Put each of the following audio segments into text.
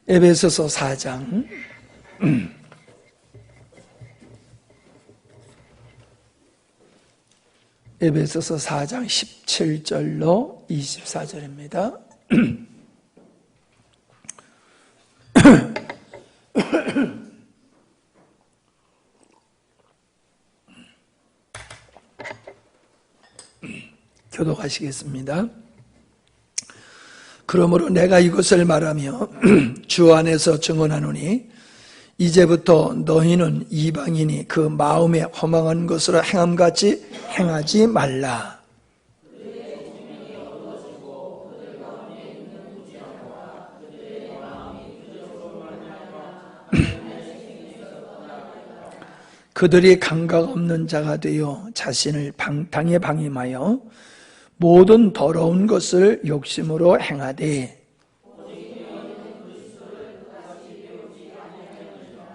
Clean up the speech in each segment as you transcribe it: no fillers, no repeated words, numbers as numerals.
에베소서 4장 에베소서 4장 17절로 24절입니다. 교독하시겠습니다. 그러므로 내가 이것을 말하며 주 안에서 증언하노니 이제부터 너희는 이방인이 그 마음에 허망한 것으로 행함같이 행하지 말라. 그들이 감각 없는 자가 되어 자신을 방탕에 방임하여 모든 더러운 것을 욕심으로 행하되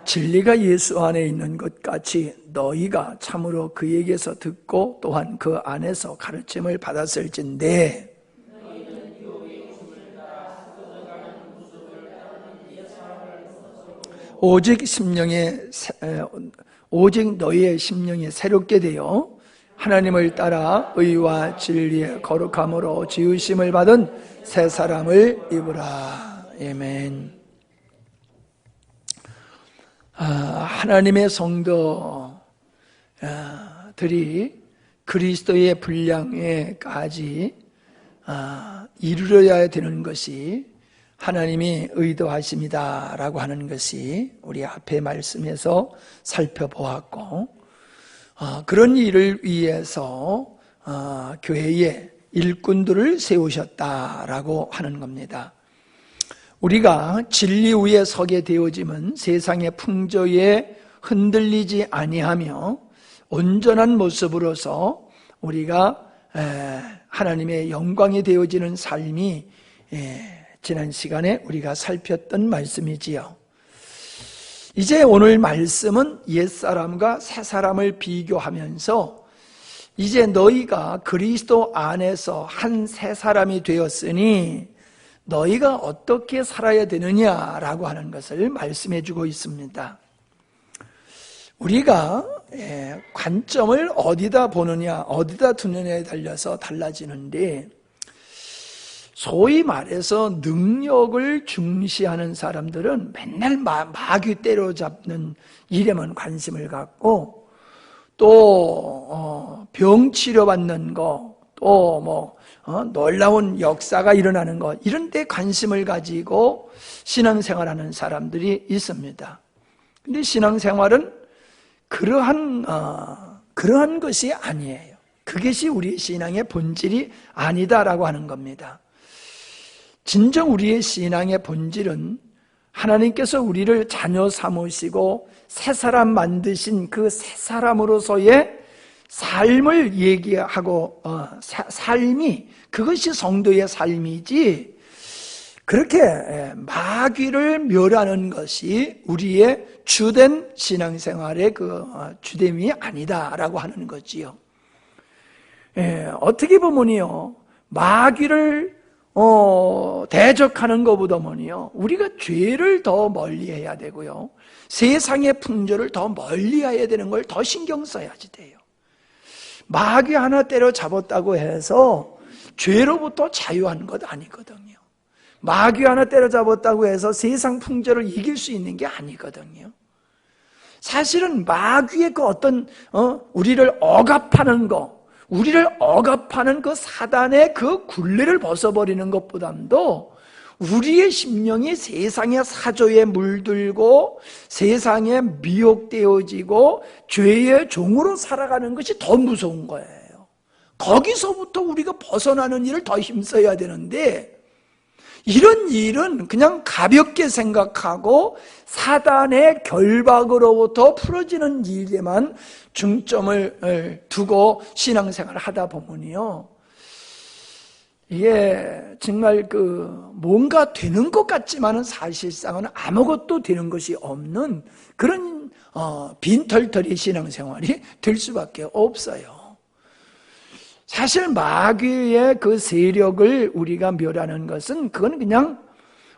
진리가 예수 안에 있는 것 같이 너희가 참으로 그에게서 듣고 또한 그 안에서 가르침을 받았을진데 오직 너희의 심령이 새롭게 되어 하나님을 따라 의와 진리의 거룩함으로 지으심을 받은 새 사람을 입으라. 아멘. 하나님의 성도들이 그리스도의 분량에까지 이르러야 되는 것이 하나님이 의도하심이다라고 하는 것이 우리 앞에 말씀에서 살펴보았고, 그런 일을 위해서 교회에 일꾼들을 세우셨다라고 하는 겁니다. 우리가 진리 위에 서게 되어지면 세상의 풍조에 흔들리지 아니하며 온전한 모습으로서 우리가 하나님의 영광이 되어지는 삶이 지난 시간에 우리가 살폈던 말씀이지요. 이제 오늘 말씀은 옛사람과 새사람을 비교하면서 이제 너희가 그리스도 안에서 한 새사람이 되었으니 너희가 어떻게 살아야 되느냐라고 하는 것을 말씀해 주고 있습니다. 우리가 관점을 어디다 보느냐, 어디다 두느냐에 달려서 달라지는데, 소위 말해서 능력을 중시하는 사람들은 맨날 마귀 때려잡는 일에만 관심을 갖고, 또 병 치료받는 거, 또 놀라운 역사가 일어나는 것, 이런 데 관심을 가지고 신앙생활하는 사람들이 있습니다. 근데 신앙생활은 그러한 것이 아니에요. 그것이 우리의 신앙의 본질이 아니다라고 하는 겁니다. 진정 우리의 신앙의 본질은 하나님께서 우리를 자녀 삼으시고 새 사람 만드신 그 새 사람으로서의 삶을 얘기하고, 삶이, 그것이 성도의 삶이지, 그렇게 마귀를 멸하는 것이 우리의 주된 신앙생활의 그 주됨이 아니다라고 하는 거지요. 어떻게 보면요, 마귀를 대적하는 것보다는요, 우리가 죄를 더 멀리해야 되고요, 세상의 풍조를 더 멀리해야 되는 걸 더 신경 써야지 돼요. 마귀 하나 때려잡았다고 해서 죄로부터 자유한 것 아니거든요. 마귀 하나 때려잡았다고 해서 세상 풍조를 이길 수 있는 게 아니거든요. 사실은 마귀의 그 어떤 우리를 억압하는 거, 우리를 억압하는 그 사단의 그 굴레를 벗어버리는 것보다도 우리의 심령이 세상의 사조에 물들고 세상에 미혹되어지고 죄의 종으로 살아가는 것이 더 무서운 거예요. 거기서부터 우리가 벗어나는 일을 더 힘써야 되는데, 이런 일은 그냥 가볍게 생각하고 사단의 결박으로부터 풀어지는 일에만 중점을 두고 신앙생활을 하다 보면요, 이게 정말 뭔가 되는 것 같지만은 사실상은 아무것도 되는 것이 없는 그런 빈털터리 신앙생활이 될 수밖에 없어요. 사실 마귀의 그 세력을 우리가 멸하는 것은 그건 그냥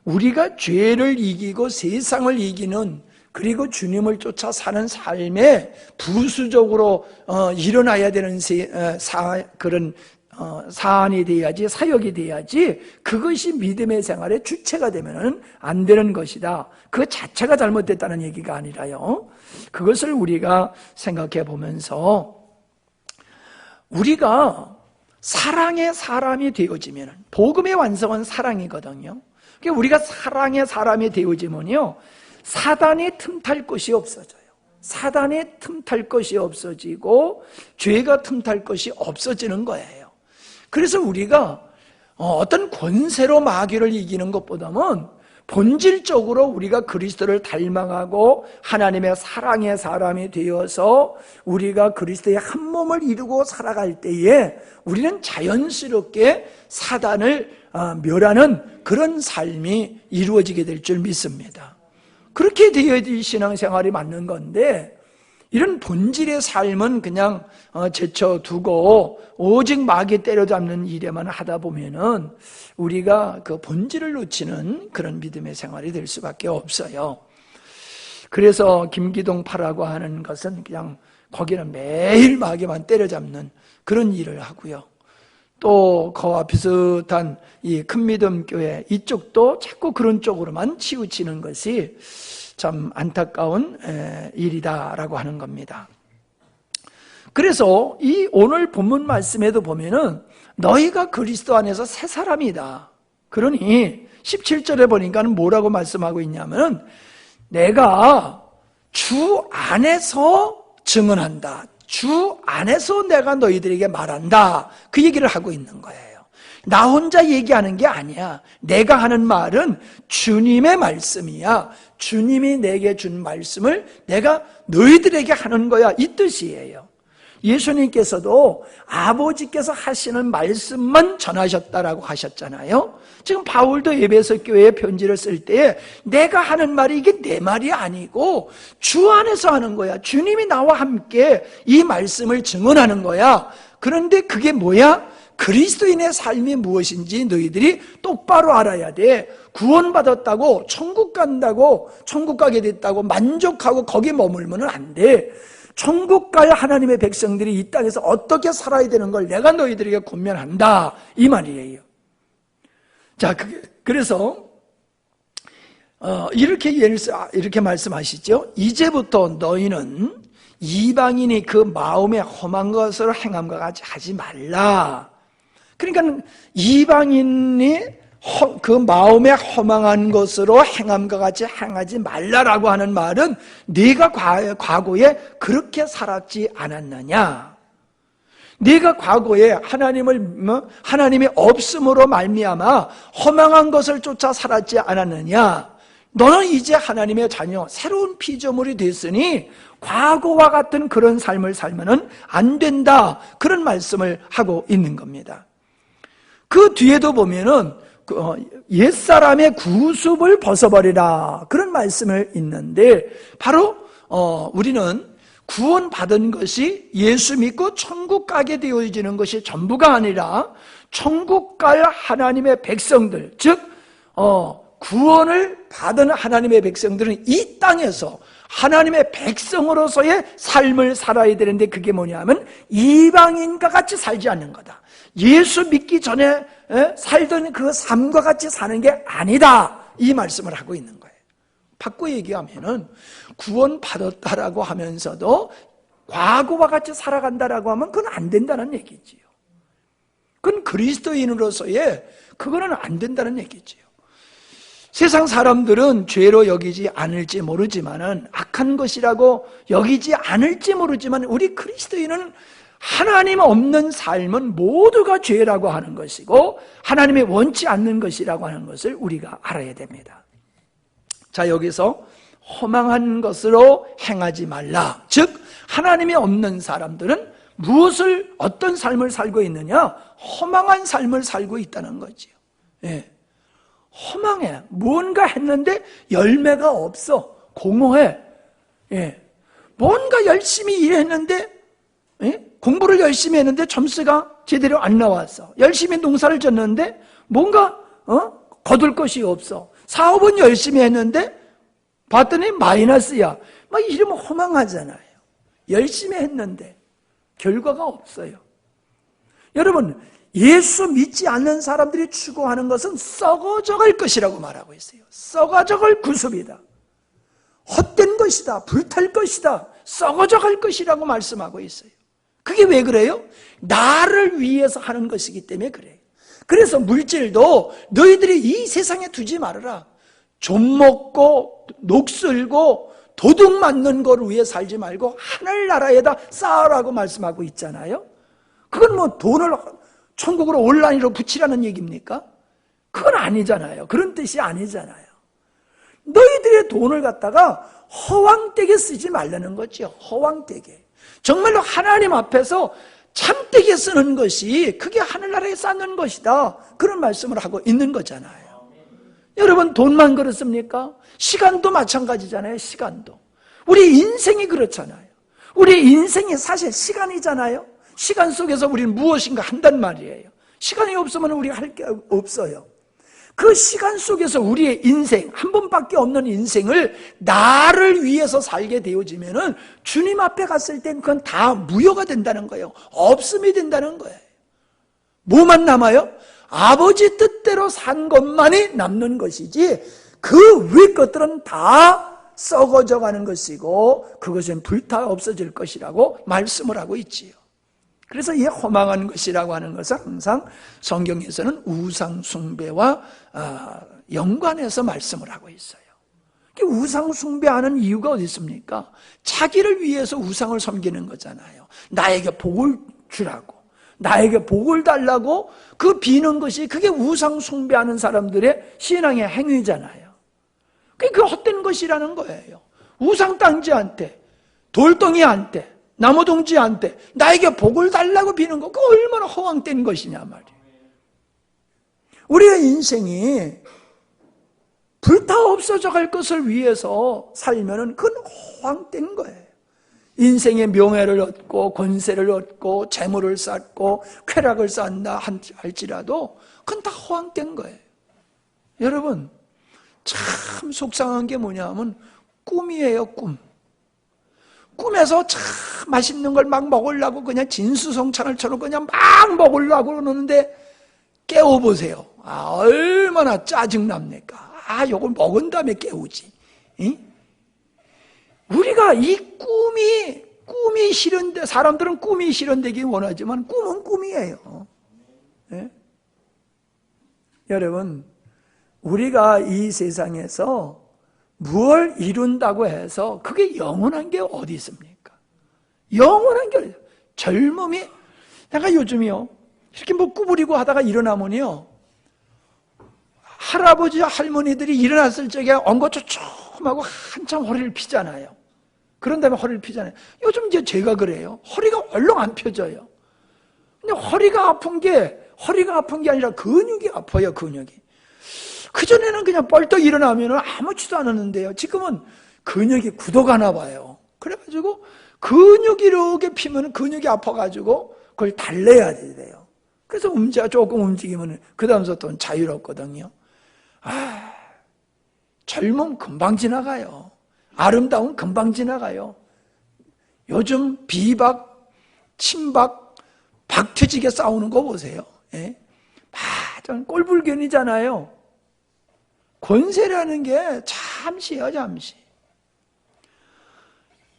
우리가 죄를 이기고 세상을 이기는, 그리고 주님을 쫓아 사는 삶에 부수적으로 일어나야 되는 그런 사안이 돼야지, 사역이 돼야지, 그것이 믿음의 생활의 주체가 되면 안 되는 것이다. 그 자체가 잘못됐다는 얘기가 아니라요, 그것을 우리가 생각해 보면서 우리가 사랑의 사람이 되어지면, 복음의 완성은 사랑이거든요. 그러니까 우리가 사랑의 사람이 되어지면요, 사단이 틈탈 것이 없어져요. 사단이 틈탈 것이 없어지고 죄가 틈탈 것이 없어지는 거예요. 그래서 우리가 어떤 권세로 마귀를 이기는 것보다는 본질적으로 우리가 그리스도를 닮아가고 하나님의 사랑의 사람이 되어서 우리가 그리스도의 한 몸을 이루고 살아갈 때에 우리는 자연스럽게 사단을 멸하는 그런 삶이 이루어지게 될 줄 믿습니다. 그렇게 되어야지 신앙생활이 맞는 건데, 이런 본질의 삶은 그냥 제쳐두고 오직 마귀 때려잡는 일에만 하다 보면은 우리가 그 본질을 놓치는 그런 믿음의 생활이 될 수밖에 없어요. 그래서 김기동파라고 하는 것은 그냥 거기는 매일 마귀만 때려잡는 그런 일을 하고요. 또 그와 비슷한 이 큰믿음교회 이쪽도 자꾸 그런 쪽으로만 치우치는 것이 참 안타까운 일이다라고 하는 겁니다. 그래서 이 오늘 본문 말씀에도 보면은 너희가 그리스도 안에서 새 사람이다. 그러니 17절에 보니까 뭐라고 말씀하고 있냐면은 내가 주 안에서 증언한다. 주 안에서 내가 너희들에게 말한다. 그 얘기를 하고 있는 거예요. 나 혼자 얘기하는 게 아니야. 내가 하는 말은 주님의 말씀이야. 주님이 내게 준 말씀을 내가 너희들에게 하는 거야, 이 뜻이에요. 예수님께서도 아버지께서 하시는 말씀만 전하셨다라고 하셨잖아요. 지금 바울도 에베소 교회에 편지를 쓸 때 내가 하는 말이 이게 내 말이 아니고 주 안에서 하는 거야. 주님이 나와 함께 이 말씀을 증언하는 거야. 그런데 그게 뭐야? 그리스도인의 삶이 무엇인지 너희들이 똑바로 알아야 돼. 구원받았다고 천국 간다고, 천국 가게 됐다고 만족하고 거기에 머물면 안 돼. 천국 갈 하나님의 백성들이 이 땅에서 어떻게 살아야 되는 걸 내가 너희들에게 권면한다, 이 말이에요. 자, 그래서 이렇게 말씀하시죠. 이제부터 너희는 이방인이 그 마음에 험한 것을 행함과 같이 하지 말라. 그러니까 이방인이 그 마음에 허망한 것으로 행함과 같이 행하지 말라라고 하는 말은 네가 과거에 그렇게 살았지 않았느냐? 네가 과거에 하나님이 없음으로 말미암아 허망한 것을 쫓아 살았지 않았느냐? 너는 이제 하나님의 자녀, 새로운 피조물이 됐으니 과거와 같은 그런 삶을 살면은 안 된다. 그런 말씀을 하고 있는 겁니다. 그 뒤에도 보면은 옛사람의 구습을 벗어버리라, 그런 말씀을 있는데, 바로 우리는 구원받은 것이 예수 믿고 천국 가게 되어지는 것이 전부가 아니라 천국 갈 하나님의 백성들, 즉 구원을 받은 하나님의 백성들은 이 땅에서 하나님의 백성으로서의 삶을 살아야 되는데, 그게 뭐냐면 이방인과 같이 살지 않는 거다. 예수 믿기 전에 살던 그 삶과 같이 사는 게 아니다, 이 말씀을 하고 있는 거예요. 바꿔 얘기하면은 구원받았다라고 하면서도 과거와 같이 살아간다라고 하면 그건 안 된다는 얘기지요. 그건 그리스도인으로서의 그거는 안 된다는 얘기지요. 세상 사람들은 죄로 여기지 않을지 모르지만은, 악한 것이라고 여기지 않을지 모르지만, 우리 그리스도인은 하나님 없는 삶은 모두가 죄라고 하는 것이고 하나님이 원치 않는 것이라고 하는 것을 우리가 알아야 됩니다. 자, 여기서 허망한 것으로 행하지 말라. 즉 하나님이 없는 사람들은 어떤 삶을 살고 있느냐? 허망한 삶을 살고 있다는 거지요. 예. 허망해. 뭔가 했는데 열매가 없어. 공허해. 예. 뭔가 열심히 일했는데, 예? 공부를 열심히 했는데 점수가 제대로 안 나왔어. 열심히 농사를 졌는데 뭔가 거둘 것이 없어. 사업은 열심히 했는데 봤더니 마이너스야. 막 이러면 허망하잖아요. 열심히 했는데 결과가 없어요. 여러분, 예수 믿지 않는 사람들이 추구하는 것은 썩어져갈 것이라고 말하고 있어요. 썩어져갈 구습이다. 헛된 것이다. 불탈 것이다. 썩어져갈 것이라고 말씀하고 있어요. 그게 왜 그래요? 나를 위해서 하는 것이기 때문에 그래요. 그래서 물질도 너희들이 이 세상에 두지 말아라. 좀 먹고 녹슬고 도둑 맞는 걸 위해 살지 말고 하늘나라에다 쌓으라고 말씀하고 있잖아요. 그건 뭐 돈을 천국으로 온라인으로 붙이라는 얘기입니까? 그건 아니잖아요. 그런 뜻이 아니잖아요. 너희들의 돈을 갖다가 허황되게 쓰지 말라는 거죠. 허황되게. 정말로 하나님 앞에서 참되게 쓰는 것이 그게 하늘나라에 쌓는 것이다. 그런 말씀을 하고 있는 거잖아요. 여러분, 돈만 그렇습니까? 시간도 마찬가지잖아요. 시간도. 우리 인생이 그렇잖아요. 우리 인생이 사실 시간이잖아요. 시간 속에서 우리는 무엇인가 한단 말이에요. 시간이 없으면 우리가 할 게 없어요. 그 시간 속에서 우리의 인생, 한 번밖에 없는 인생을 나를 위해서 살게 되어지면은 주님 앞에 갔을 땐 그건 다 무효가 된다는 거예요. 없음이 된다는 거예요. 뭐만 남아요? 아버지 뜻대로 산 것만이 남는 것이지 그 위의 것들은 다 썩어져 가는 것이고 그것은 불타 없어질 것이라고 말씀을 하고 있지요. 그래서 이 허망한 것이라고 하는 것은 항상 성경에서는 우상 숭배와 연관해서 말씀을 하고 있어요. 우상 숭배하는 이유가 어디 있습니까? 자기를 위해서 우상을 섬기는 거잖아요. 나에게 복을 주라고, 나에게 복을 달라고 그 비는 것이 그게 우상 숭배하는 사람들의 신앙의 행위잖아요. 그게 헛된 것이라는 거예요. 우상 땅지한테, 돌덩이한테, 나무동지한테 나에게 복을 달라고 비는 거, 그거 얼마나 허황된 것이냐 말이에요. 우리의 인생이 불타 없어져 갈 것을 위해서 살면은 그건 허황된 거예요. 인생의 명예를 얻고 권세를 얻고 재물을 쌓고 쾌락을 쌓나 할지라도 그건 다 허황된 거예요. 여러분, 참 속상한 게 뭐냐면 꿈이에요. 꿈에서 참 맛있는 걸 막 먹으려고 그냥 진수성찬을처럼 그냥 막 먹으려고 그러는데 깨워보세요. 얼마나 짜증납니까? 요걸 먹은 다음에 깨우지. 응? 우리가 이 꿈이 싫은데, 사람들은 꿈이 실현되기 원하지만 꿈은 꿈이에요. 네? 여러분, 우리가 이 세상에서 무엇을 이룬다고 해서 그게 영원한 게 어디 있습니까? 영원한 게 어디 있어요? 젊음이, 내가 요즘이요, 이렇게 뭐 구부리고 하다가 일어나면요, 할아버지, 할머니들이 일어났을 적에 엉거초춤하고 한참 허리를 피잖아요. 그런 다음에 허리를 피잖아요. 요즘 이제 제가 그래요. 허리가 얼렁 안 펴져요. 근데 허리가 아픈 게 아니라 근육이 아파요, 근육이. 그전에는 그냥 뻘떡 일어나면 아무렇지도 않았는데요. 지금은 근육이 굳어가나 봐요. 그래가지고 근육이 이렇게 피면 근육이 아파가지고 그걸 달래야 돼요. 그래서 조금 움직이면 그 다음부터는 자유롭거든요. 젊음 금방 지나가요. 아름다움 금방 지나가요. 요즘 비박, 친박, 박터지게 싸우는 거 보세요. 예? 꼴불견이잖아요. 권세라는 게 잠시예요, 잠시.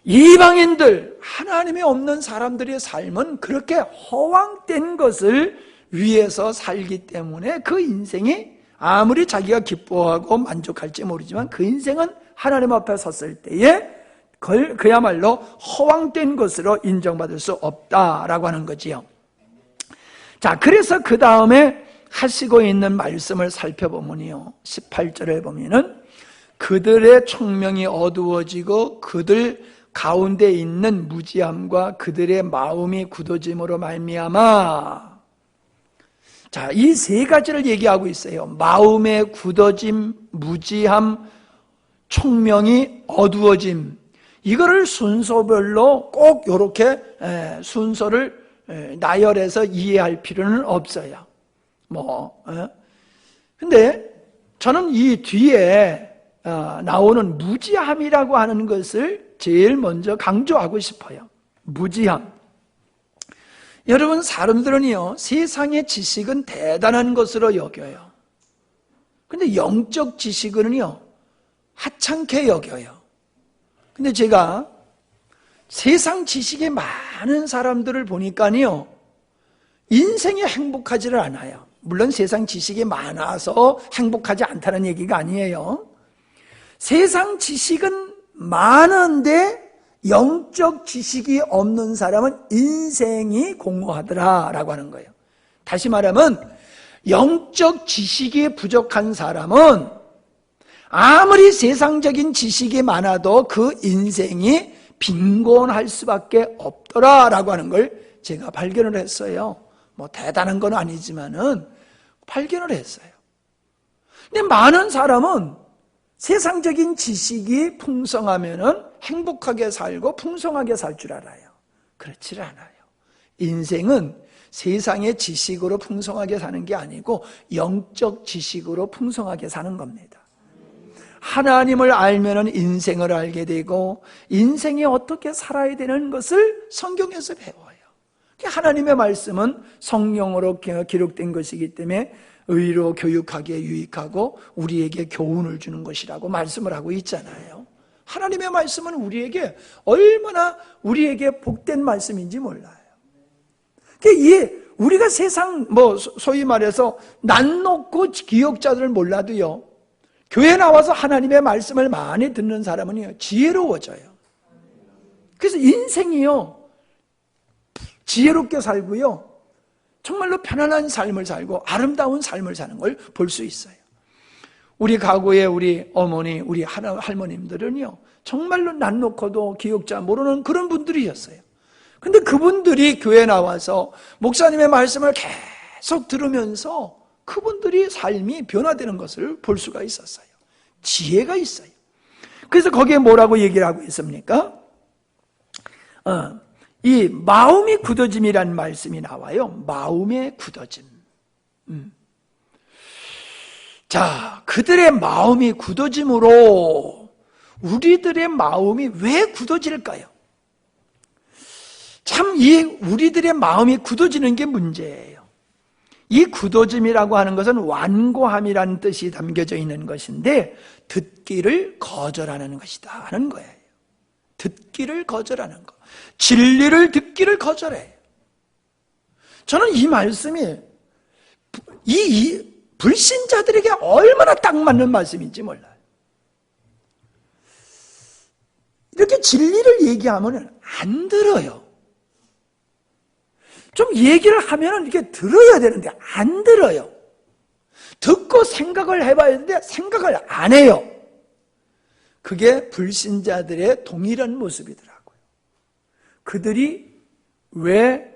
이방인들, 하나님이 없는 사람들의 삶은 그렇게 허황된 것을 위해서 살기 때문에 그 인생이 아무리 자기가 기뻐하고 만족할지 모르지만 그 인생은 하나님 앞에 섰을 때에 그야말로 허황된 것으로 인정받을 수 없다라고 하는 거지요. 자, 그래서 그 다음에 하시고 있는 말씀을 살펴보면요, 18절에 보면은 그들의 총명이 어두워지고 그들 가운데 있는 무지함과 그들의 마음이 굳어짐으로 말미암아. 자, 이 세 가지를 얘기하고 있어요. 마음의 굳어짐, 무지함, 총명이 어두워짐. 이거를 순서별로 꼭 이렇게 순서를 나열해서 이해할 필요는 없어요. 근데 저는 이 뒤에 나오는 무지함이라고 하는 것을 제일 먼저 강조하고 싶어요. 무지함. 여러분, 사람들은요, 세상의 지식은 대단한 것으로 여겨요. 근데 영적 지식은요, 하찮게 여겨요. 근데 제가 세상 지식이 많은 사람들을 보니까요, 인생이 행복하지를 않아요. 물론 세상 지식이 많아서 행복하지 않다는 얘기가 아니에요. 세상 지식은 많은데 영적 지식이 없는 사람은 인생이 공허하더라라고 하는 거예요. 다시 말하면 영적 지식이 부족한 사람은 아무리 세상적인 지식이 많아도 그 인생이 빈곤할 수밖에 없더라라고 하는 걸 제가 발견을 했어요. 뭐 대단한 건 아니지만은 발견을 했어요. 근데 많은 사람은 세상적인 지식이 풍성하면은 행복하게 살고 풍성하게 살 줄 알아요. 그렇지 않아요. 인생은 세상의 지식으로 풍성하게 사는 게 아니고 영적 지식으로 풍성하게 사는 겁니다. 하나님을 알면은 인생을 알게 되고 인생이 어떻게 살아야 되는 것을 성경에서 배워요. 하나님의 말씀은 성령으로 기록된 것이기 때문에 의로 교육하기에 유익하고 우리에게 교훈을 주는 것이라고 말씀을 하고 있잖아요. 하나님의 말씀은 우리에게 얼마나 우리에게 복된 말씀인지 몰라요. 우리가 세상 소위 말해서 난 놓고 기억자들을 몰라도요, 교회 나와서 하나님의 말씀을 많이 듣는 사람은요, 지혜로워져요. 그래서 인생이요, 지혜롭게 살고요, 정말로 편안한 삶을 살고 아름다운 삶을 사는 걸 볼 수 있어요. 우리 가구의 우리 어머니, 우리 할머님들은요, 정말로 난 놓고도 기억자 모르는 그런 분들이었어요. 근데 그분들이 교회에 나와서 목사님의 말씀을 계속 들으면서 그분들이 삶이 변화되는 것을 볼 수가 있었어요. 지혜가 있어요. 그래서 거기에 뭐라고 얘기를 하고 있습니까? 이 마음이 굳어짐이라는 말씀이 나와요. 마음의 굳어짐. 자, 그들의 마음이 굳어짐으로 우리들의 마음이 왜 굳어질까요? 참 우리들의 마음이 굳어지는 게 문제예요. 이 굳어짐이라고 하는 것은 완고함이라는 뜻이 담겨져 있는 것인데 듣기를 거절하는 것이다 하는 거예요. 듣기를 거절하는 것. 진리를 듣기를 거절해요. 저는 이 말씀이 이 불신자들에게 얼마나 딱 맞는 말씀인지 몰라요. 이렇게 진리를 얘기하면 안 들어요. 좀 얘기를 하면 이렇게 들어야 되는데 안 들어요. 듣고 생각을 해봐야 되는데 생각을 안 해요. 그게 불신자들의 동일한 모습이더라고요. 그들이 왜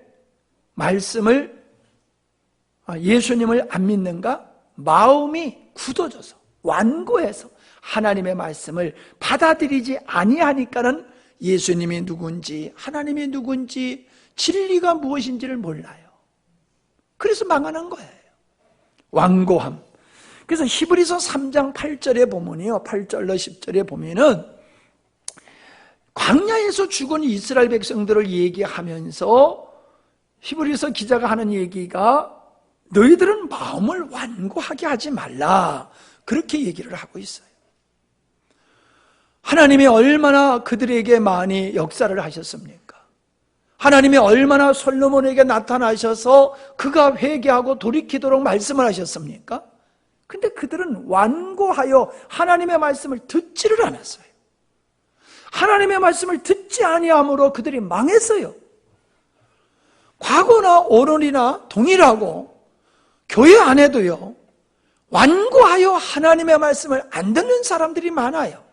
예수님을 안 믿는가? 마음이 굳어져서, 완고해서 하나님의 말씀을 받아들이지 아니하니까는 예수님이 누군지, 하나님이 누군지, 진리가 무엇인지를 몰라요. 그래서 망하는 거예요. 완고함. 그래서 히브리서 3장 8절에 보면요, 8절로 10절에 보면은 광야에서 죽은 이스라엘 백성들을 얘기하면서 히브리서 기자가 하는 얘기가 너희들은 마음을 완고하게 하지 말라, 그렇게 얘기를 하고 있어요. 하나님이 얼마나 그들에게 많이 역사를 하셨습니까? 하나님이 얼마나 솔로몬에게 나타나셔서 그가 회개하고 돌이키도록 말씀을 하셨습니까? 근데 그들은 완고하여 하나님의 말씀을 듣지를 않았어요. 하나님의 말씀을 듣지 아니함으로 그들이 망했어요. 과거나 오늘이나 동일하고 교회 안에도요, 완고하여 하나님의 말씀을 안 듣는 사람들이 많아요.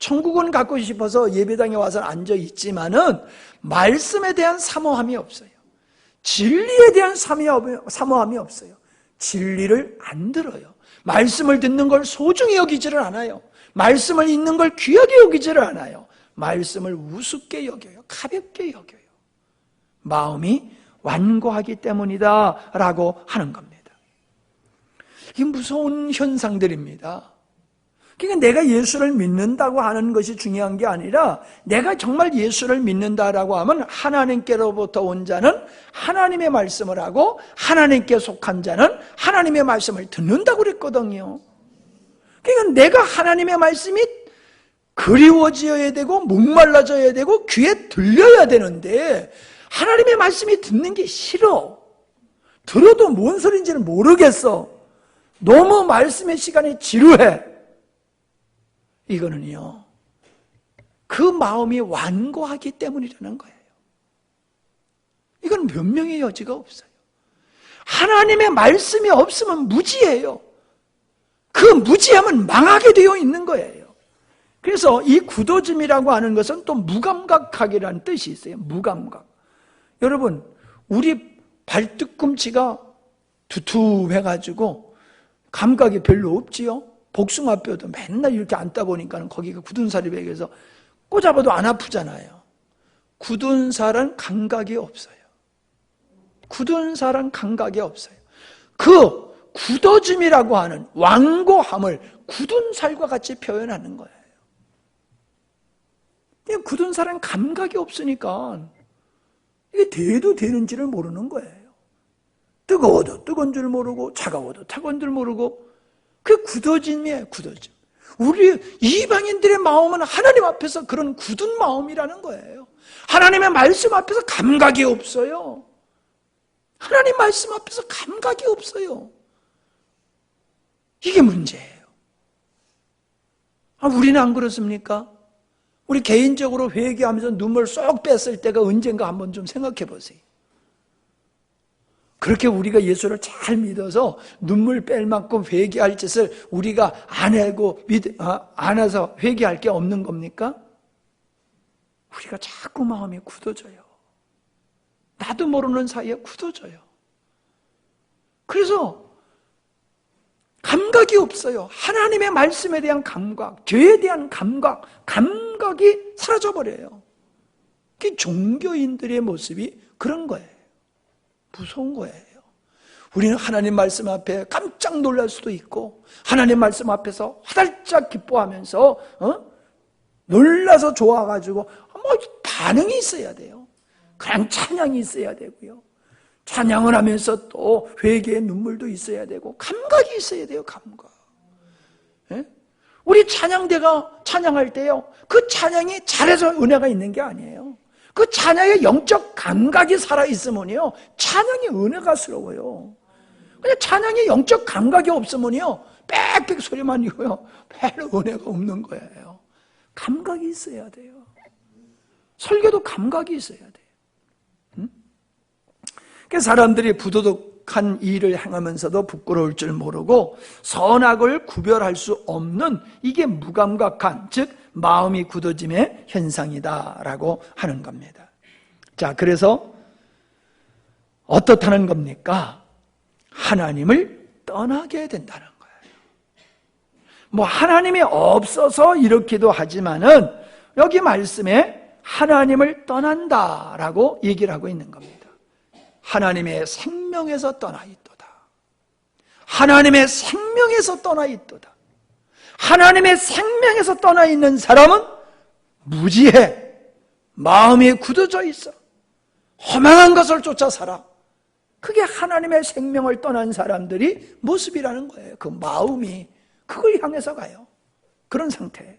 천국은 갖고 싶어서 예배당에 와서 앉아 있지만은 말씀에 대한 사모함이 없어요. 진리에 대한 사모함이 없어요. 진리를 안 들어요. 말씀을 듣는 걸 소중히 여기지를 않아요. 말씀을 읽는 걸 귀하게 여기지를 않아요. 말씀을 우습게 여겨요. 가볍게 여겨요. 마음이 완고하기 때문이다 라고 하는 겁니다. 이게 무서운 현상들입니다. 그러니까 내가 예수를 믿는다고 하는 것이 중요한 게 아니라 내가 정말 예수를 믿는다라고 하면 하나님께로부터 온 자는 하나님의 말씀을 하고 하나님께 속한 자는 하나님의 말씀을 듣는다고 그랬거든요. 그러니까 내가 하나님의 말씀이 그리워져야 되고 목말라져야 되고 귀에 들려야 되는데 하나님의 말씀이 듣는 게 싫어. 들어도 뭔 소리인지는 모르겠어. 너무 말씀의 시간이 지루해. 이거는요, 그 마음이 완고하기 때문이라는 거예요. 이건 변명의 여지가 없어요. 하나님의 말씀이 없으면 무지해요. 그 무지함은 망하게 되어 있는 거예요. 그래서 이 굳어짐이라고 하는 것은 또 무감각하기라는 뜻이 있어요. 무감각. 여러분, 우리 발뒤꿈치가 두툼해가지고 감각이 별로 없지요? 복숭아뼈도 맨날 이렇게 앉다 보니까 거기가 굳은 살이 배겨서 꽂아봐도 안 아프잖아요. 굳은 살은 감각이 없어요. 굳은 살은 감각이 없어요. 그 굳어짐이라고 하는 완고함을 굳은 살과 같이 표현하는 거예요. 굳은 살은 감각이 없으니까 이게 돼도 되는지를 모르는 거예요. 뜨거워도 뜨거운 줄 모르고 차가워도 차가운 줄 모르고 그 굳어짐이에요. 굳어짐. 우리 이방인들의 마음은 하나님 앞에서 그런 굳은 마음이라는 거예요. 하나님의 말씀 앞에서 감각이 없어요. 하나님 말씀 앞에서 감각이 없어요. 이게 문제예요. 우리는 안 그렇습니까? 우리 개인적으로 회개하면서 눈물 쏙 뺐을 때가 언젠가 한번 좀 생각해 보세요. 그렇게 우리가 예수를 잘 믿어서 눈물 뺄 만큼 회개할 짓을 우리가 안 해서 회개할 게 없는 겁니까? 우리가 자꾸 마음이 굳어져요. 나도 모르는 사이에 굳어져요. 그래서 감각이 없어요. 하나님의 말씀에 대한 감각, 죄에 대한 감각이 사라져버려요. 그 종교인들의 모습이 그런 거예요. 무서운 거예요. 우리는 하나님 말씀 앞에 깜짝 놀랄 수도 있고 하나님 말씀 앞에서 화들짝 기뻐하면서 놀라서 좋아가지고 반응이 있어야 돼요. 그냥 찬양이 있어야 되고요. 찬양을 하면서 또 회개의 눈물도 있어야 되고 감각이 있어야 돼요. 감각. 예? 우리 찬양대가 찬양할 때요, 그 찬양이 잘해서 은혜가 있는 게 아니에요. 그 찬양의 영적 감각이 살아있으면요, 찬양이 은혜가스러워요. 그냥 찬양의 영적 감각이 없으면요, 빽빽 소리만 이고요, 별로 은혜가 없는 거예요. 감각이 있어야 돼요. 설교도 감각이 있어야 돼요. 그래서 사람들이 부도덕한 일을 행하면서도 부끄러울 줄 모르고 선악을 구별할 수 없는, 이게 무감각한, 즉 마음이 굳어짐의 현상이다라고 하는 겁니다. 자, 그래서 어떻다는 겁니까? 하나님을 떠나게 된다는 거예요. 하나님이 없어서 이렇기도 하지만은 여기 말씀에 하나님을 떠난다라고 얘기를 하고 있는 겁니다. 하나님의 생명에서 떠나 있도다. 하나님의 생명에서 떠나 있도다. 하나님의 생명에서 떠나 있는 사람은 무지해. 마음이 굳어져 있어. 허망한 것을 쫓아 살아. 그게 하나님의 생명을 떠난 사람들이 모습이라는 거예요. 그 마음이 그걸 향해서 가요. 그런 상태예요.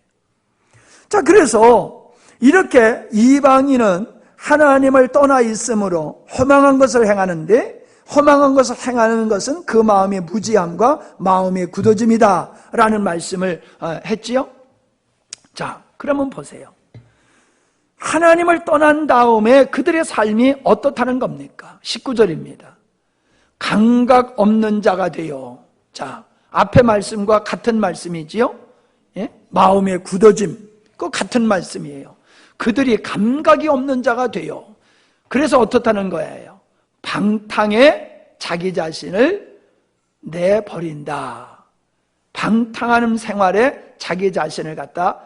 자, 그래서 이렇게 이방인은 하나님을 떠나 있으므로 허망한 것을 행하는데, 허망한 것을 행하는 것은 그 마음의 무지함과 마음의 굳어짐이다 라는 말씀을 했지요. 자, 그러면 보세요. 하나님을 떠난 다음에 그들의 삶이 어떻다는 겁니까? 19절입니다. 감각 없는 자가 되어. 자, 앞에 말씀과 같은 말씀이지요. 예? 마음의 굳어짐, 그 같은 말씀이에요. 그들이 감각이 없는 자가 되어. 그래서 어떻다는 거예요? 방탕에 자기 자신을 내버린다. 방탕하는 생활에 자기 자신을 갖다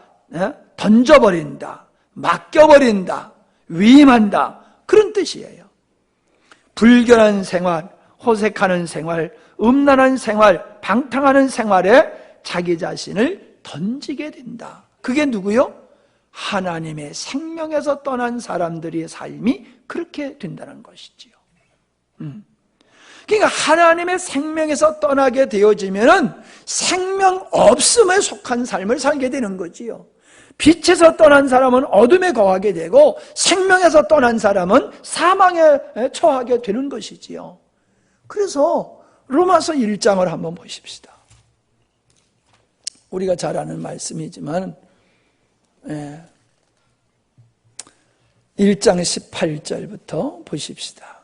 던져버린다. 맡겨버린다. 위임한다. 그런 뜻이에요. 불결한 생활, 호색하는 생활, 음란한 생활, 방탕하는 생활에 자기 자신을 던지게 된다. 그게 누구요? 하나님의 생명에서 떠난 사람들의 삶이 그렇게 된다는 것이지요. 그러니까 하나님의 생명에서 떠나게 되어지면은 생명 없음에 속한 삶을 살게 되는 거지요. 빛에서 떠난 사람은 어둠에 거하게 되고 생명에서 떠난 사람은 사망에 처하게 되는 것이지요. 그래서 로마서 1장을 한번 보십시다. 우리가 잘 아는 말씀이지만 1장 18절부터 보십시다.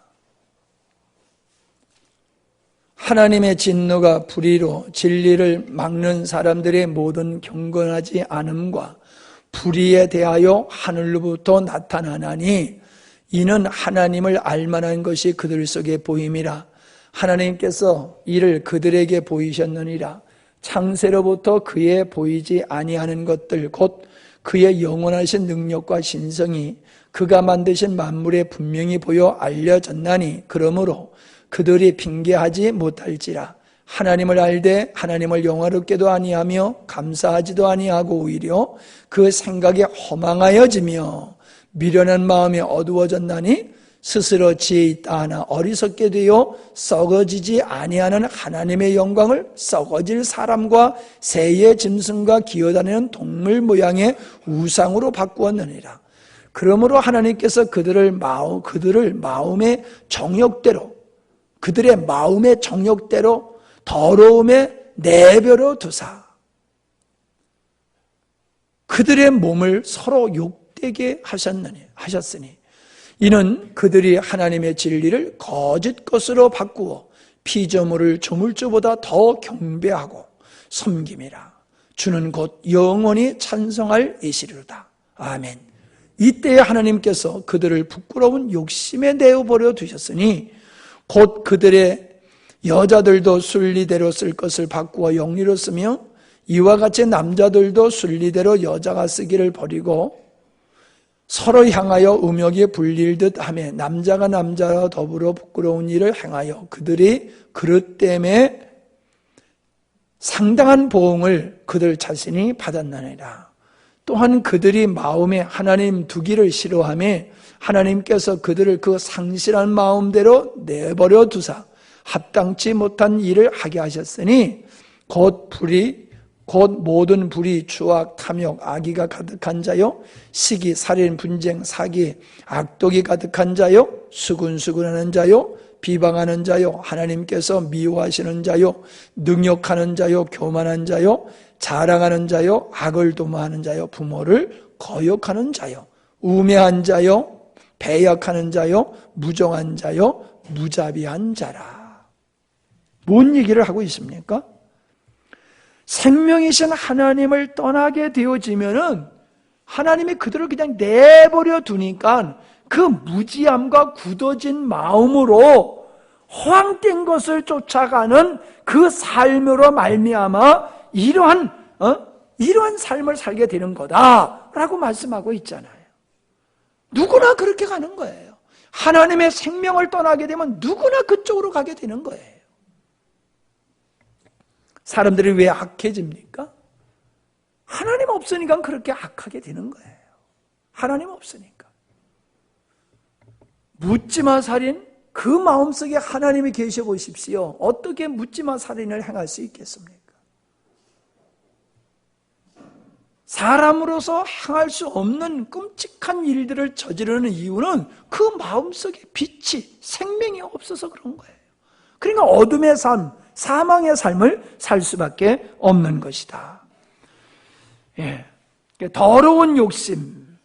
하나님의 진노가 불의로 진리를 막는 사람들의 모든 경건하지 않음과 불의에 대하여 하늘로부터 나타나나니 이는 하나님을 알만한 것이 그들 속에 보임이라. 하나님께서 이를 그들에게 보이셨느니라. 창세로부터 그에 보이지 아니하는 것들 곧 그의 영원하신 능력과 신성이 그가 만드신 만물에 분명히 보여 알려졌나니 그러므로 그들이 핑계하지 못할지라. 하나님을 알되 하나님을 영화롭게도 아니하며 감사하지도 아니하고 오히려 그 생각에 허망하여지며 미련한 마음이 어두워졌나니 스스로 지혜 있다 하나 어리석게 되어 썩어지지 아니하는 하나님의 영광을 썩어질 사람과 새의 짐승과 기어다니는 동물 모양의 우상으로 바꾸었느니라. 그러므로 하나님께서 그들의 마음의 정욕대로 더러움에 내버려 두사 그들의 몸을 서로 욕되게 하셨으니 이는 그들이 하나님의 진리를 거짓 것으로 바꾸어 피조물을 조물주보다 더 경배하고 섬김이라. 주는 곧 영원히 찬송할 이시리로다. 아멘. 이때에 하나님께서 그들을 부끄러운 욕심에 내어버려 두셨으니 곧 그들의 여자들도 순리대로 쓸 것을 바꾸어 영리로 쓰며 이와 같이 남자들도 순리대로 여자가 쓰기를 버리고 서로 향하여 음욕에 불릴 듯 하며 남자가 남자와 더불어 부끄러운 일을 행하여 그들이 그릇 때문에 상당한 보응을 그들 자신이 받았나니라. 또한 그들이 마음에 하나님 두기를 싫어하며 하나님께서 그들을 그 상실한 마음대로 내버려 두사 합당치 못한 일을 하게 하셨으니 곧 모든 불의, 추악, 탐욕, 악의가 가득한 자요 시기, 살인, 분쟁, 사기, 악독이 가득한 자요 수군수군하는 자요 비방하는 자요 하나님께서 미워하시는 자요 능욕하는 자요 교만한 자요 자랑하는 자요 악을 도모하는 자요 부모를 거역하는 자요 우매한 자요 배역하는 자요 무정한 자요 무자비한 자라. 뭔 얘기를 하고 있습니까? 생명이신 하나님을 떠나게 되어지면은 하나님이 그들을 그냥 내버려 두니까 그 무지함과 굳어진 마음으로 허황된 것을 쫓아가는 그 삶으로 말미암아 이러한 삶을 살게 되는 거다라고 말씀하고 있잖아요. 누구나 그렇게 가는 거예요. 하나님의 생명을 떠나게 되면 누구나 그쪽으로 가게 되는 거예요. 사람들이 왜 악해집니까? 하나님 없으니까 그렇게 악하게 되는 거예요. 하나님 없으니까. 묻지마 살인, 그 마음속에 하나님이 계셔 보십시오. 어떻게 묻지마 살인을 행할 수 있겠습니까? 사람으로서 행할 수 없는 끔찍한 일들을 저지르는 이유는 그 마음속에 빛이, 생명이 없어서 그런 거예요. 그러니까 어둠의 삶, 사망의 삶을 살 수밖에 없는 것이다. 예. 더러운 욕심,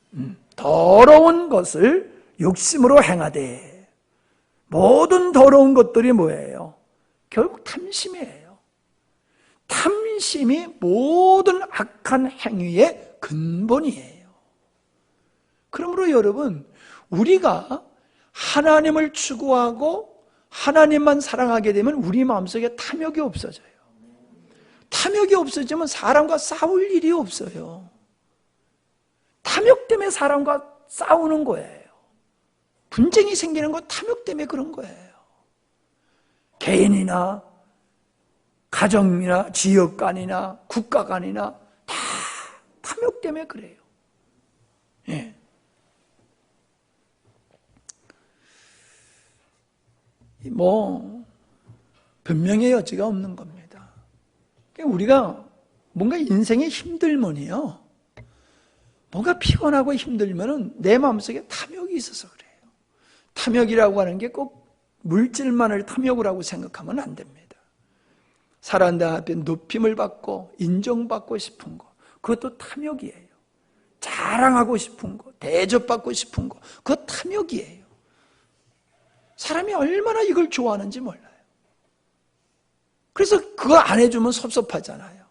더러운 것을 욕심으로 행하되 모든 더러운 것들이 뭐예요? 결국 탐심이에요. 탐심이 모든 악한 행위의 근본이에요. 그러므로 여러분, 우리가 하나님을 추구하고 하나님만 사랑하게 되면 우리 마음속에 탐욕이 없어져요. 탐욕이 없어지면 사람과 싸울 일이 없어요. 탐욕 때문에 사람과 싸우는 거예요. 분쟁이 생기는 건 탐욕 때문에 그런 거예요. 개인이나 가정이나 지역 간이나 국가 간이나 다 탐욕 때문에 그래요. 예. 변명의 여지가 없는 겁니다. 우리가 뭔가 인생에 힘들면요, 뭔가 피곤하고 힘들면은 내 마음속에 탐욕이 있어서 그래요. 탐욕이라고 하는 게 꼭 물질만을 탐욕을 하고 생각하면 안 됩니다. 사람들 앞에 높임을 받고 인정받고 싶은 거, 그것도 탐욕이에요. 자랑하고 싶은 거, 대접받고 싶은 거, 그거 탐욕이에요. 사람이 얼마나 이걸 좋아하는지 몰라요. 그래서 그거 안 해주면 섭섭하잖아요.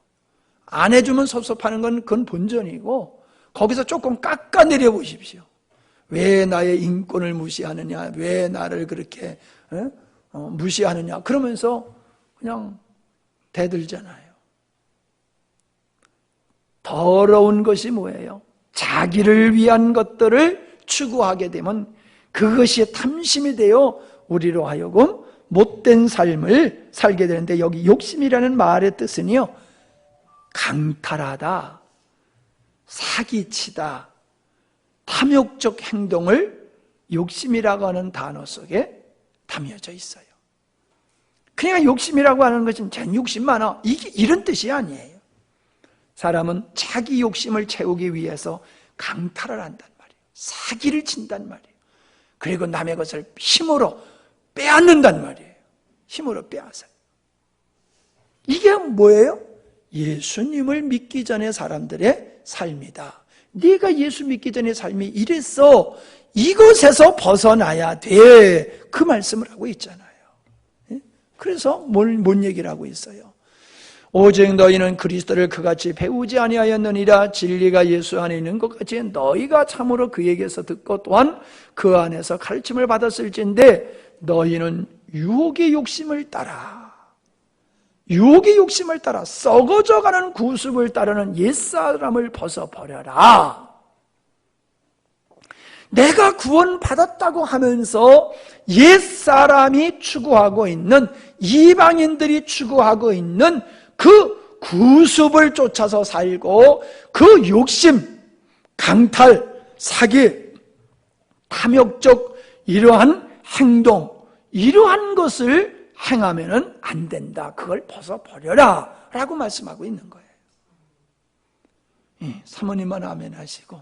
안 해주면 섭섭하는 건 그건 본전이고, 거기서 조금 깎아내려 보십시오. 왜 나의 인권을 무시하느냐, 왜 나를 그렇게 무시하느냐, 그러면서 그냥 대들잖아요. 더러운 것이 뭐예요? 자기를 위한 것들을 추구하게 되면 그것이 탐심이 되어 우리로 하여금 못된 삶을 살게 되는데, 여기 욕심이라는 말의 뜻은요, 강탈하다, 사기치다, 탐욕적 행동을 욕심이라고 하는 단어 속에 담겨져 있어요. 그냥 욕심이라고 하는 것은 전 욕심 많아, 이런 뜻이 아니에요. 사람은 자기 욕심을 채우기 위해서 강탈을 한단 말이에요. 사기를 친단 말이에요. 그리고 남의 것을 힘으로 빼앗는단 말이에요. 힘으로 빼앗아요. 이게 뭐예요? 예수님을 믿기 전의 사람들의 삶이다. 네가 예수 믿기 전의 삶이 이랬어. 이것에서 벗어나야 돼. 그 말씀을 하고 있잖아요. 그래서 뭔 얘기를 하고 있어요? 오직 너희는 그리스도를 그같이 배우지 아니하였느니라. 진리가 예수 안에 있는 것 같이 너희가 참으로 그에게서 듣고 또한 그 안에서 가르침을 받았을진데, 너희는 유혹의 욕심을 따라, 유혹의 욕심을 따라 썩어져가는 구습을 따르는 옛사람을 벗어버려라. 내가 구원받았다고 하면서 옛사람이 추구하고 있는, 이방인들이 추구하고 있는 그 구습을 쫓아서 살고, 그 욕심, 강탈, 사기, 탐욕적 이러한 행동, 이러한 것을 행하면은 안 된다. 그걸 벗어버려라 라고 말씀하고 있는 거예요. 사모님만 아멘 하시고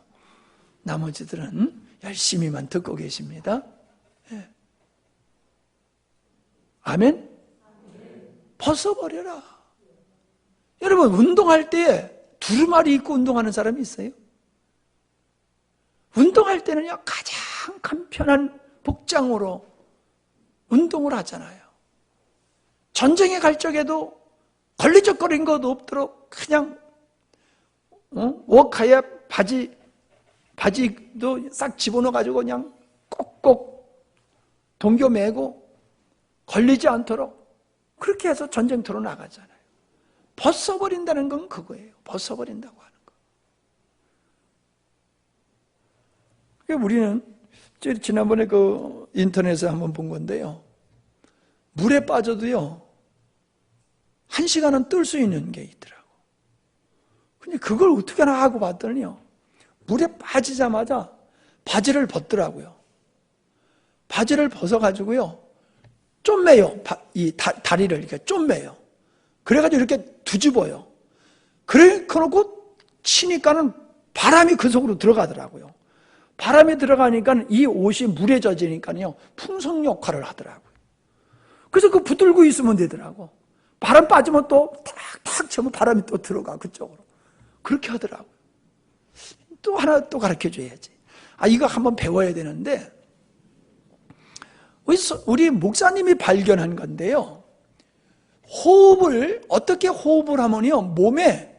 나머지들은 열심히만 듣고 계십니다. 아멘? 벗어버려라. 여러분, 운동할 때 두루마리 입고 운동하는 사람이 있어요? 운동할 때는요, 가장 간편한 복장으로 운동을 하잖아요. 전쟁에 갈 적에도 걸리적거린 것도 없도록 그냥 워카에 바지도 싹 집어넣어가지고 그냥 꼭꼭 동겨매고 걸리지 않도록 그렇게 해서 전쟁터로 나가잖아요. 벗어버린다는 건 그거예요. 벗어버린다고 하는 거. 그러니까 우리는 지난번에 그 인터넷에 한번 본 건데요, 물에 빠져도요 1시간은 뜰 수 있는 게 있더라고. 근데 그걸 어떻게 하나 하고 봤더니요, 물에 빠지자마자 바지를 벗더라고요. 바지를 벗어가지고요 좀 매요. 이 다리를 이렇게 좀 매요. 그래가지고 이렇게 뒤집어요. 그래 놓고 치니까는 바람이 그 속으로 들어가더라고요. 바람이 들어가니까 이 옷이 물에 젖으니까요 풍성 역할을 하더라고요. 그래서 그 붙들고 있으면 되더라고. 바람 빠지면 또 탁탁 치면 바람이 또 들어가 그쪽으로. 그렇게 하더라고요. 또 하나 또 가르쳐줘야지. 이거 한번 배워야 되는데, 우리 목사님이 발견한 건데요, 호흡을 어떻게 호흡을 하면요 몸에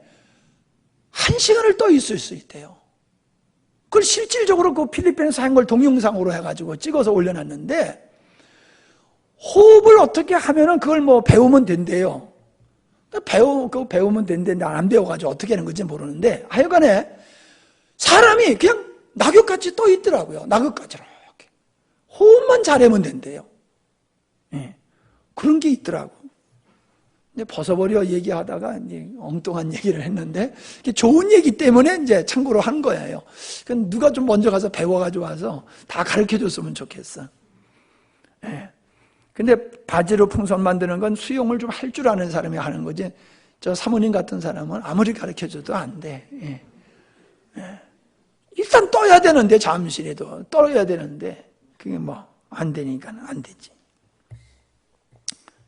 1시간을 떠 있을 수 있대요. 그걸 실질적으로 그 필리핀에서 한 걸 동영상으로 해가지고 찍어서 올려놨는데, 호흡을 어떻게 하면은 그걸 배우면 된대요. 그거 배우면 된대. 난 안 배워가지고 어떻게 하는 건지 모르는데, 하여간에 사람이 그냥 낙엽같이 떠 있더라고요. 낙엽같이 이렇게. 호흡만 잘하면 된대요. 예. 그런 게 있더라고. 이제 벗어버려 얘기하다가 이제 엉뚱한 얘기를 했는데, 좋은 얘기 때문에 이제 참고로 한 거예요. 누가 좀 먼저 가서 배워가지고 와서 다 가르쳐 줬으면 좋겠어. 예. 근데 바지로 풍선 만드는 건 수용을 좀 할 줄 아는 사람이 하는 거지, 저 사모님 같은 사람은 아무리 가르쳐 줘도 안 돼. 예. 예. 일단 떠야 되는데, 잠시라도 떠야 되는데, 그게 뭐 안 되니까 안 되지.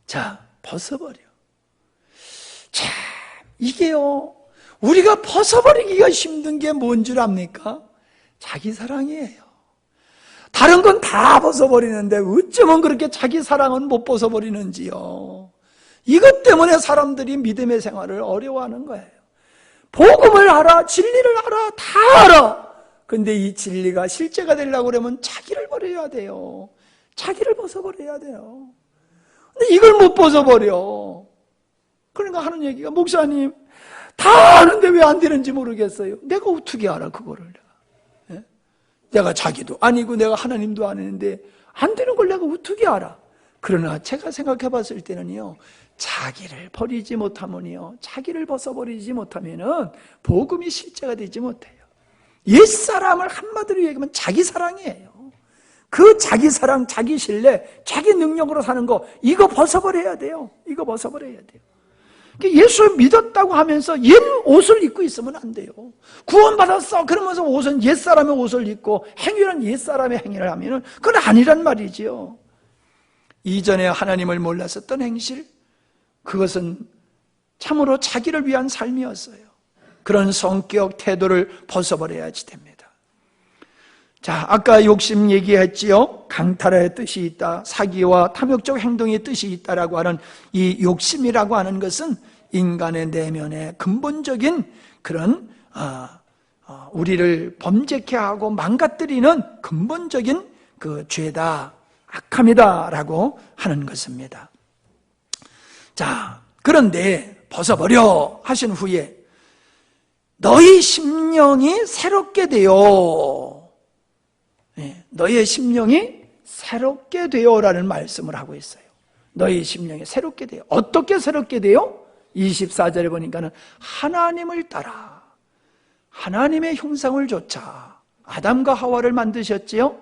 자, 벗어버려. 참, 이게요, 우리가 벗어버리기가 힘든 게 뭔 줄 압니까? 자기 사랑이에요. 다른 건 다 벗어버리는데 어쩌면 그렇게 자기 사랑은 못 벗어버리는지요. 이것 때문에 사람들이 믿음의 생활을 어려워하는 거예요. 복음을 알아, 진리를 알아, 다 알아. 근데 이 진리가 실제가 되려고 그러면 자기를 버려야 돼요. 자기를 벗어버려야 돼요. 근데 이걸 못 벗어버려. 그러니까 하는 얘기가, 목사님 다 아는데 왜 안 되는지 모르겠어요. 내가 어떻게 알아 그거를. 내가 자기도 아니고 내가 하나님도 아니는데 안 되는 걸 내가 어떻게 알아. 그러나 제가 생각해 봤을 때는요, 자기를 버리지 못하면요, 자기를 벗어버리지 못하면은 복음이 실제가 되지 못해요. 옛사람을 한마디로 얘기하면 자기 사랑이에요. 그 자기 사랑, 자기 신뢰, 자기 능력으로 사는 거, 이거 벗어버려야 돼요. 이거 벗어버려야 돼요. 예수 믿었다고 하면서 옛 옷을 입고 있으면 안 돼요. 구원받았어 그러면서 옷은 옛사람의 옷을 입고 행위는 옛사람의 행위를 하면 그건 아니란 말이지요. 이전에 하나님을 몰랐었던 행실, 그것은 참으로 자기를 위한 삶이었어요. 그런 성격, 태도를 벗어버려야지 됩니다. 자, 아까 욕심 얘기했지요. 강탈의 뜻이 있다, 사기와 탐욕적 행동의 뜻이 있다라고 하는 이 욕심이라고 하는 것은 인간의 내면의 근본적인 그런 우리를 범죄케 하고 망가뜨리는 근본적인 그 죄다, 악함이다라고 하는 것입니다. 자, 그런데 벗어버려 하신 후에 너희 심령이 새롭게 되어, 너희의 심령이 새롭게 되어라는 말씀을 하고 있어요. 너희 심령이 새롭게 돼요. 어떻게 새롭게 돼요? 24절에 보니까는 하나님을 따라, 하나님의 형상을 좇아 아담과 하와를 만드셨지요.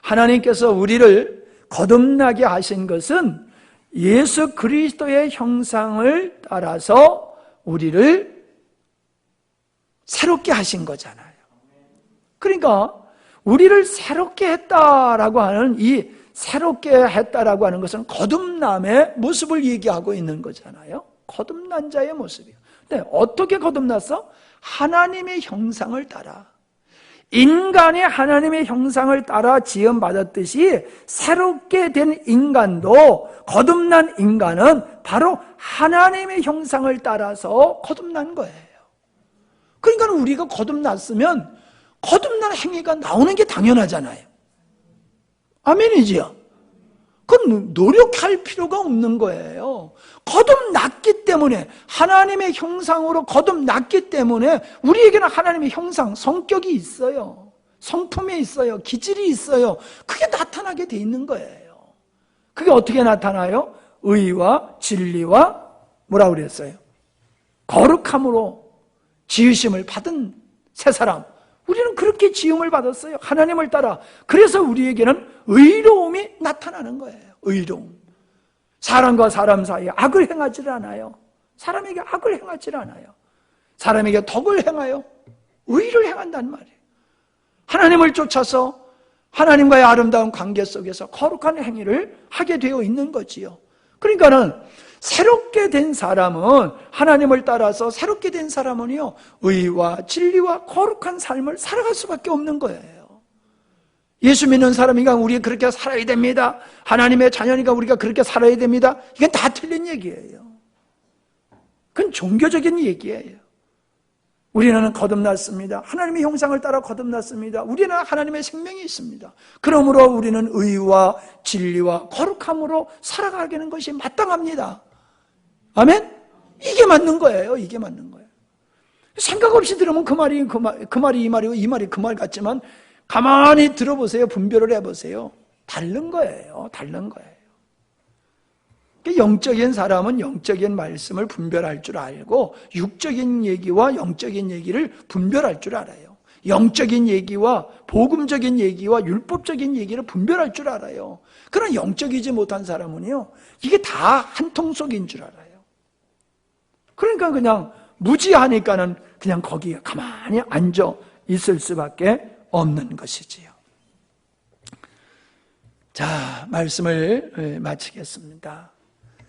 하나님께서 우리를 거듭나게 하신 것은 예수 그리스도의 형상을 따라서 우리를 새롭게 하신 거잖아요. 그러니까 우리를 새롭게 했다라고 하는, 이 새롭게 했다라고 하는 것은 거듭남의 모습을 얘기하고 있는 거잖아요. 거듭난 자의 모습이에요. 근데 어떻게 거듭났어? 하나님의 형상을 따라. 인간이 하나님의 형상을 따라 지음받았듯이 새롭게 된 인간도, 거듭난 인간은 바로 하나님의 형상을 따라서 거듭난 거예요. 그러니까 우리가 거듭났으면 거듭난 행위가 나오는 게 당연하잖아요. 아멘이지요? 그건 노력할 필요가 없는 거예요. 거듭났기 때문에, 하나님의 형상으로 거듭났기 때문에 우리에게는 하나님의 형상, 성격이 있어요. 성품이 있어요. 기질이 있어요. 그게 나타나게 돼 있는 거예요. 그게 어떻게 나타나요? 의와 진리와 뭐라고 그랬어요? 거룩함으로 지으심을 받은 새 사람, 우리는 그렇게 지음을 받았어요. 하나님을 따라. 그래서 우리에게는 의로움이 나타나는 거예요. 의로움. 사람과 사람 사이에 악을 행하지 않아요. 사람에게 악을 행하지 않아요. 사람에게 덕을 행하여 의를 행한단 말이에요. 하나님을 쫓아서 하나님과의 아름다운 관계 속에서 거룩한 행위를 하게 되어 있는 거지요. 그러니까는 새롭게 된 사람은, 하나님을 따라서 새롭게 된 사람은요, 의와 진리와 거룩한 삶을 살아갈 수밖에 없는 거예요. 예수 믿는 사람이니까 우리가 그렇게 살아야 됩니다. 하나님의 자녀니까 우리가 그렇게 살아야 됩니다. 이건 다 틀린 얘기예요. 그건 종교적인 얘기예요. 우리는 거듭났습니다. 하나님의 형상을 따라 거듭났습니다. 우리는 하나님의 생명이 있습니다. 그러므로 우리는 의와 진리와 거룩함으로 살아가게 하는 것이 마땅합니다. 아멘? 이게 맞는 거예요. 이게 맞는 거예요. 생각 없이 들으면 그 말이 이 말이고 이 말이 그 말 같지만 가만히 들어보세요. 분별을 해보세요. 다른 거예요. 다른 거예요. 영적인 사람은 영적인 말씀을 분별할 줄 알고 육적인 얘기와 영적인 얘기를 분별할 줄 알아요. 영적인 얘기와 복음적인 얘기와 율법적인 얘기를 분별할 줄 알아요. 그러나 영적이지 못한 사람은요, 이게 다 한 통 속인 줄 알아요. 그러니까 그냥 무지하니까는 그냥 거기에 가만히 앉아 있을 수밖에 없는 것이지요. 자, 말씀을 마치겠습니다.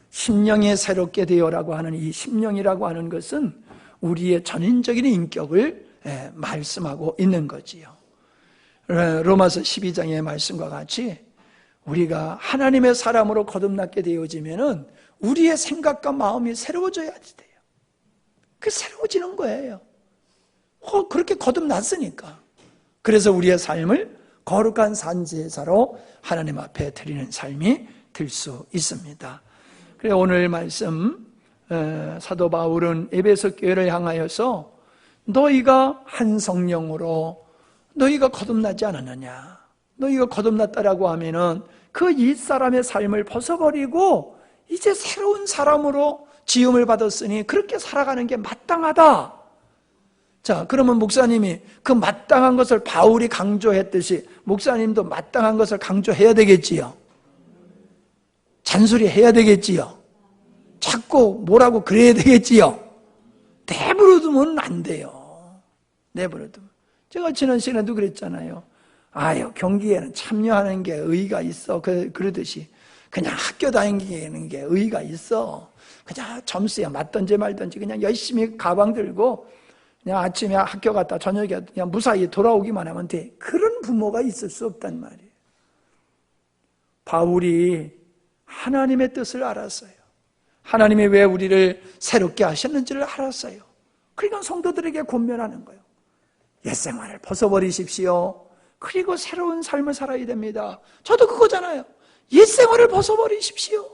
심령이 새롭게 되어라고 하는 이 심령이라고 하는 것은 우리의 전인적인 인격을 말씀하고 있는 거지요. 로마서 12장의 말씀과 같이 우리가 하나님의 사람으로 거듭나게 되어지면은 우리의 생각과 마음이 새로워져야지 돼요. 그 새로워지는 거예요. 그렇게 거듭났으니까. 그래서 우리의 삶을 거룩한 산제사로 하나님 앞에 드리는 삶이 될 수 있습니다. 그래서 오늘 말씀 사도 바울은 에베소 교회를 향하여서 너희가 한 성령으로 너희가 거듭나지 않았느냐, 너희가 거듭났다라고 하면은 그 옛사람의 삶을 벗어버리고 이제 새로운 사람으로 지음을 받았으니 그렇게 살아가는 게 마땅하다. 자, 그러면 목사님이 그 마땅한 것을 바울이 강조했듯이 목사님도 마땅한 것을 강조해야 되겠지요. 잔소리 해야 되겠지요. 자꾸 뭐라고 그래야 되겠지요. 내버려두면 안 돼요. 내버려두면. 제가 지난 시간에도 그랬잖아요. 아유, 경기에는 참여하는 게 의의가 있어. 그러듯이 그냥 학교 다니는 게 의의가 있어. 그냥 점수에 맞든지 말든지 그냥 열심히 가방 들고 그냥 아침에 학교 갔다 저녁에 그냥 무사히 돌아오기만 하면 돼. 그런 부모가 있을 수 없단 말이에요. 바울이 하나님의 뜻을 알았어요. 하나님이 왜 우리를 새롭게 하셨는지를 알았어요. 그러니까 성도들에게 권면하는 거예요. 옛생활을 벗어버리십시오. 그리고 새로운 삶을 살아야 됩니다. 저도 그거잖아요. 옛생활을 벗어버리십시오.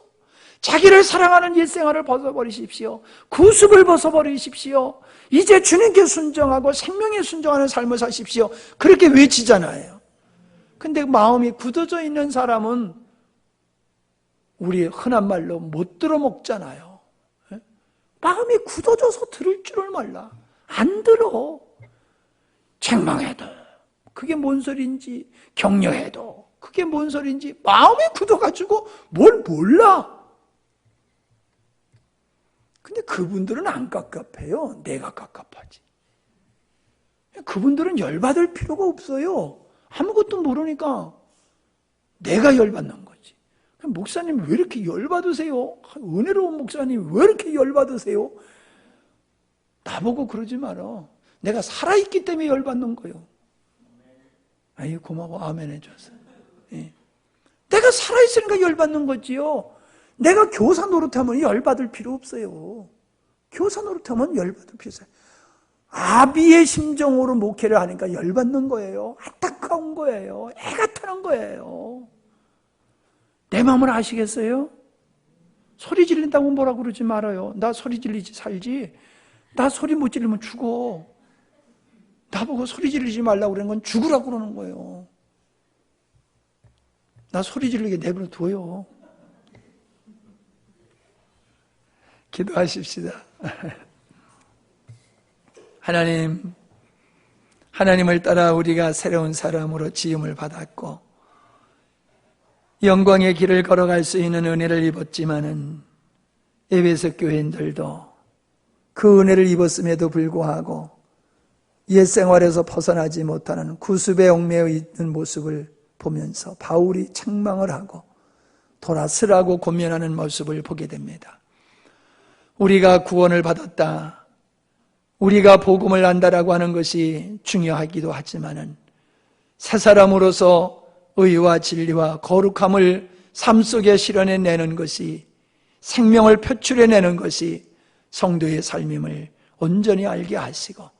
자기를 사랑하는 옛생활을 벗어버리십시오. 구습을 벗어버리십시오. 이제 주님께 순종하고 생명에 순종하는 삶을 사십시오. 그렇게 외치잖아요. 근데 마음이 굳어져 있는 사람은 우리 흔한 말로 못 들어먹잖아요. 마음이 굳어져서 들을 줄을 몰라. 안 들어. 책망해도 그게 뭔 소리인지, 격려해도 그게 뭔 소리인지 마음이 굳어가지고 뭘 몰라. 근데 그분들은 안 깝깝해요. 내가 깝깝하지. 그분들은 열받을 필요가 없어요. 아무것도 모르니까 내가 열받는 거지. 목사님 왜 이렇게 열받으세요? 은혜로운 목사님 왜 이렇게 열받으세요? 나보고 그러지 마라. 내가 살아있기 때문에 열받는 거예요. 아이, 고마워. 아멘 해줘서. 예. 내가 살아있으니까 열받는 거지요. 내가 교사 노릇하면 열받을 필요 없어요. 교사 노릇하면 열받을 필요 없어요. 아비의 심정으로 목회를 하니까 열받는 거예요. 안타까운 거예요. 애가 타는 거예요. 내 마음을 아시겠어요? 소리 지른다고 뭐라 그러지 말아요. 나 소리 지르지 살지. 나 소리 못 지르면 죽어. 나보고 소리 지르지 말라고 그러는 건 죽으라고 그러는 거예요. 나 소리 지르게 내버려 둬요. 기도하십시다. 하나님을 따라 우리가 새로운 사람으로 지음을 받았고 영광의 길을 걸어갈 수 있는 은혜를 입었지만은 에베소 교인들도 그 은혜를 입었음에도 불구하고 옛 생활에서 벗어나지 못하는 구습에 얽매여 있는 모습을 보면서 바울이 책망을 하고 돌아서라고 권면하는 모습을 보게 됩니다. 우리가 구원을 받았다, 우리가 복음을 안다라고 하는 것이 중요하기도 하지만은 새 사람으로서 의와 진리와 거룩함을 삶 속에 실현해내는 것이, 생명을 표출해내는 것이 성도의 삶임을 온전히 알게 하시고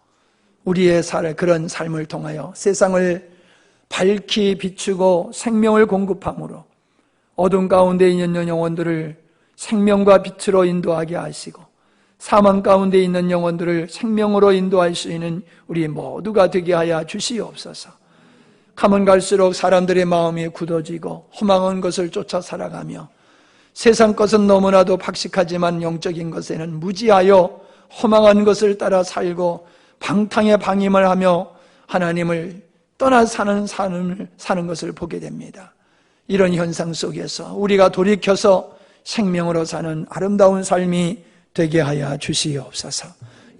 우리의 그런 삶을 통하여 세상을 밝히 비추고 생명을 공급함으로 어둠 가운데 있는 영혼들을 생명과 빛으로 인도하게 하시고 사망 가운데 있는 영혼들을 생명으로 인도할 수 있는 우리 모두가 되게 하여 주시옵소서. 가면 갈수록 사람들의 마음이 굳어지고 허망한 것을 쫓아 살아가며 세상 것은 너무나도 박식하지만 영적인 것에는 무지하여 허망한 것을 따라 살고 방탕에 방임을 하며 하나님을 떠나 사는 삶을 사는 것을 보게 됩니다. 이런 현상 속에서 우리가 돌이켜서 생명으로 사는 아름다운 삶이 되게 하여 주시옵소서.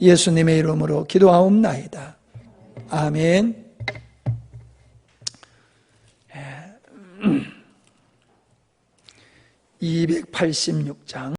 예수님의 이름으로 기도하옵나이다. 아멘. 286장